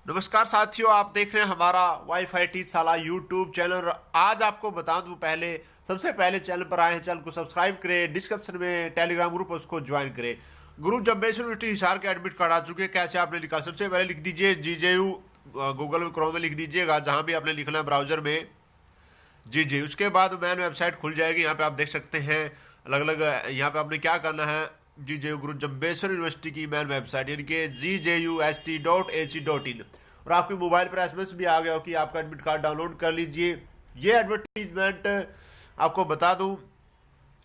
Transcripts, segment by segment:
नमस्कार साथियों, आप देख रहे हैं हमारा वाईफाई टीचशाला यूट्यूब चैनल। आज आपको बता दूं, सबसे पहले चैनल पर आए हैं, चैनल को सब्सक्राइब करें। डिस्क्रिप्शन में टेलीग्राम ग्रुप है, उसको ज्वाइन करें। गुरु जम्बेश्वर यूनिवर्सिटी हिसार के एडमिट कार्ड आ चुके हैं। कैसे आपने लिखा? सबसे पहले लिख दीजिए जीजेयू, गूगल में क्रोम में लिख दीजिएगा, जहां भी आपने लिखना है ब्राउजर में जी जी। उसके बाद मैन वेबसाइट खुल जाएगी। यहाँ पे आप देख सकते हैं अलग अलग। यहाँ पे आपने क्या करना है, जी जे यू गुरु जम्बेश्वर यूनिवर्सिटी की मैन वेबसाइट यानी कि GJUST.AC.in, और आपके मोबाइल पर एसएमएस भी आ गया हो कि आपका एडमिट कार्ड डाउनलोड कर लीजिए। ये एडवर्टीजमेंट आपको बता दूं,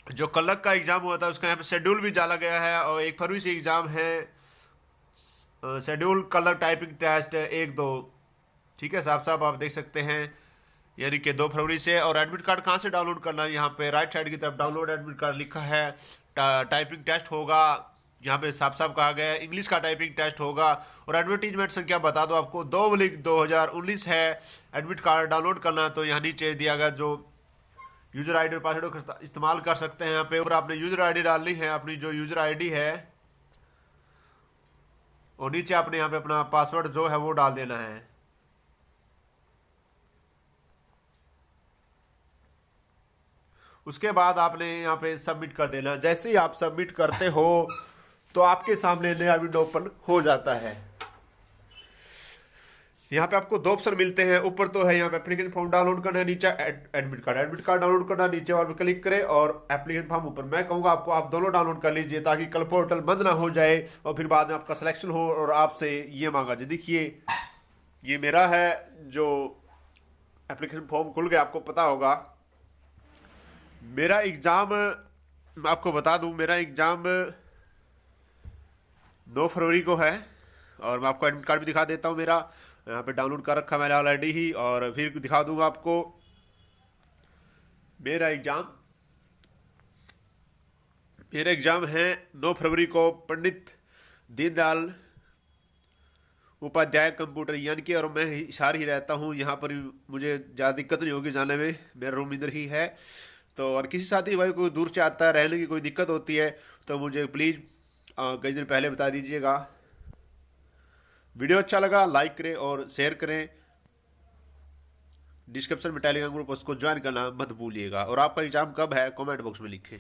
जो कलक का एग्जाम हुआ था उसका यहाँ पे शेड्यूल भी डाला गया है, और 1 फरवरी से एग्जाम है। शेड्यूल कलर टाइपिंग टेस्ट 1-2, ठीक है, साफ साफ आप देख सकते हैं, यानी कि 2 फरवरी से। और एडमिट कार्ड कहाँ से डाउनलोड करना है, यहाँ पे राइट साइड की तरफ डाउनलोड एडमिट कार्ड लिखा है। टाइपिंग टेस्ट होगा, यहाँ पे साफ साफ कहा गया है इंग्लिश का टाइपिंग टेस्ट होगा। और एडवर्टीजमेंट संख्या बता दो आपको, 2/2019 है। एडमिट कार्ड डाउनलोड करना है तो यहाँ नीचे दिया गया जो यूजर आईडी और पासवर्ड का इस्तेमाल कर सकते हैं यहाँ पे। और आपने यूजर आईडी डालनी है, अपनी जो यूजर आईडी है, और नीचे आपने यहाँ पे अपना पासवर्ड जो है वो डाल देना है। उसके बाद आपने यहाँ पे सबमिट कर देना। जैसे ही आप सबमिट करते हो तो आपके सामने नया विंडो ओपन हो जाता है। यहाँ पे आपको 2 ऑप्शन मिलते हैं। ऊपर तो है यहाँ पे एप्लीकेशन फॉर्म डाउनलोड करना है, नीचे एडमिट कार्ड डाउनलोड करना है। नीचे वाले पे क्लिक करें और एप्लीकेशन फॉर्म ऊपर। मैं कहूँगा आपको आप दोनों डाउनलोड कर लीजिए, ताकि कल पोर्टल बंद ना हो जाए और फिर बाद में आपका सिलेक्शन हो और आपसे ये मांगा जाए। देखिए, ये मेरा है जो एप्लीकेशन फॉर्म खुल गया, आपको पता होगा। मेरा एग्ज़ाम, मैं आपको बता दूं, मेरा एग्ज़ाम 9 फरवरी को है। और मैं आपको एडमिट कार्ड भी दिखा देता हूं, मेरा यहाँ पे डाउनलोड कर रखा मैंने ऑलरेडी ही, और फिर दिखा दूंगा आपको। मेरा एग्ज़ाम मेरा एग्ज़ाम है 9 फरवरी को, पंडित दीनदयाल उपाध्याय कंप्यूटर यानी कि, और मैं हिसार ही रहता हूँ। यहाँ पर मुझे ज़्यादा दिक्कत नहीं होगी जाने में, मेरा रूम इधर ही है। तो और किसी साथी भाई कोई दूर से आता है, रहने की कोई दिक्कत होती है तो मुझे प्लीज़ कई दिन पहले बता दीजिएगा। वीडियो अच्छा लगा लाइक करें और शेयर करें। डिस्क्रिप्शन में टेलीग्राम ग्रुप, उसको ज्वाइन करना मत भूलिएगा। और आपका एग्ज़ाम कब है कमेंट बॉक्स में लिखें।